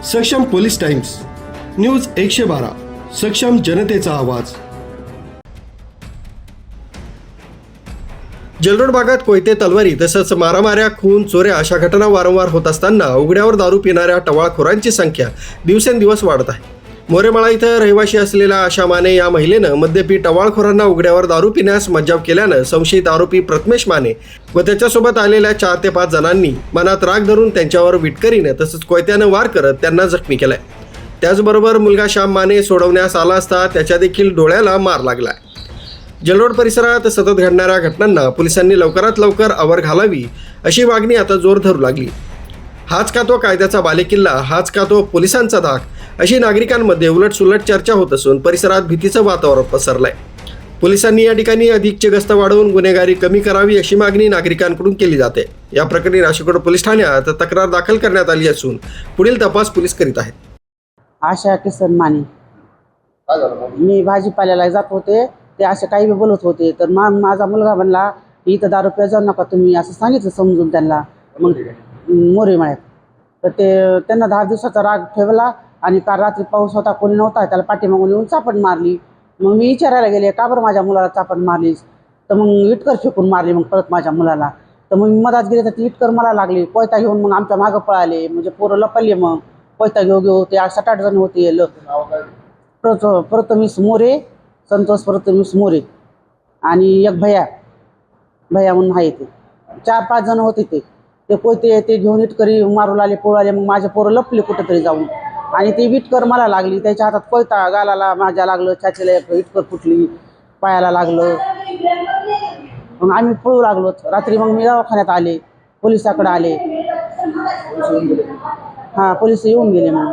सक्षम police times, news 112, सक्षम जनतेचा आवाज। जलरोड भागात कोयते, तलवारी तसंच मारामाऱ्या, खून, चोऱ्या अशा घटना वारंवार होत असताना उघड्यावर दारू पिणाऱ्या टवाळखोरांची संख्या दिवसेंदिवस वाढत आहे। मोरेमाळा इथं रहिवाशी असलेल्या आशा माने या महिलेनं मद्यपी टवाळखोरांना उघड्यावर दारू पिण्यास मज्जाव केल्यानं संशयित आरोपी प्रथमेश माने व त्याच्यासोबत आलेल्या 4 ते 5 जणांनी मनात राग धरून त्यांच्यावर विटकरीनं तसंच कोयत्यानं वार करत त्यांना जखमी केलाय। त्याचबरोबर मुलगा श्याम माने सोडवण्यास आला असता त्याच्या देखील डोळ्याला मार लागलाय। जलरोड परिसरात सतत घडणाऱ्या घटनांना पोलिसांनी लवकरात लवकर आवर घालावी अशी मागणी आता जोर धरू लागली। हाच का तो कायद्याचा बालेकिल्ला, हाच का तो पोलिसांचा धाक, अशी नागरिकांमध्ये उलटसुलट चर्चा होत असून परिसरात भीतीचं वातावरण पसरलंय। पोलिसांनी या ठिकाणी अधिकची गस्त वाढवून गुन्हेगारी कमी करावी अशी मागणी नागरिकांकडून केली जाते। या प्रकरणी नाशिक पोलीस ठाण्यात तक्रार दाखल करण्यात आली असून पुढील तपास पोलीस करीत आहेत। आशा किसन माने, मी भाजीपाल्याला जात होते, ते असे काही बोलत होते, तर माझा मुलगा म्हणला इथं दारू प्या जाऊ नका तुम्ही, असं सांगितलं समजून त्यांना। मग मोरेमाळ्यात तर ते त्यांना 10 दिवसाचा राग ठेवला आणि काल रात्री पाऊस होता, कोणी नव्हता, त्याला पाठीमागून येऊन चापण मारली। मग मी विचारायला गेले का बरं माझ्या मुलाला चापण मारलीस, तर मग इटकर फेकून मारली मग परत माझ्या मुलाला। तर मग मधात गेले तर ती इटकर मला लागली, कोयता घेऊन मग आमच्या मागं पळाले, म्हणजे पोरं लपले। मग कोयता घेऊ ते 7-8 जण होते। प्रथमेश मोरे, संतोष प्रथमेश मोरे आणि एक भैया म्हणून आहे, ते 4-5 जण होते। ते कोयते ते घेऊन इटकरी मारू लागले, पळाले। मग माझे पोरं लपले कुठेतरी जाऊन आणि ती विटकर मला लागली, त्याच्या हातात कोयता, गालाला माझ्या लागलं, छातीला एक विटकर फुटली, पायाला लागलं। मग आम्ही पळू लागलो रात्री। मग मी दवाखान्यात आले, पोलिसाकडे आले। हां, पोलिस येऊन गेले। मग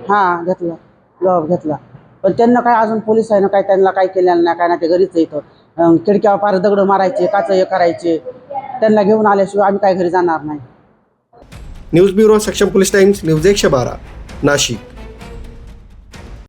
हां जबाब घेतला, पण त्यांना काय अजून पोलिस आहे ना काय त्यांना काय केलेलं नाही, काय ना ते घरीच येतं, खिडक्यावर पार दगड मारायचे, काच हे करायचे। त्यांना घेऊन आल्याशिवाय आम्ही काय घरी जाणार नाही। न्यूज ब्युरो, सक्षम पोलीस टाइम्स, न्यूज 112, नाशिक।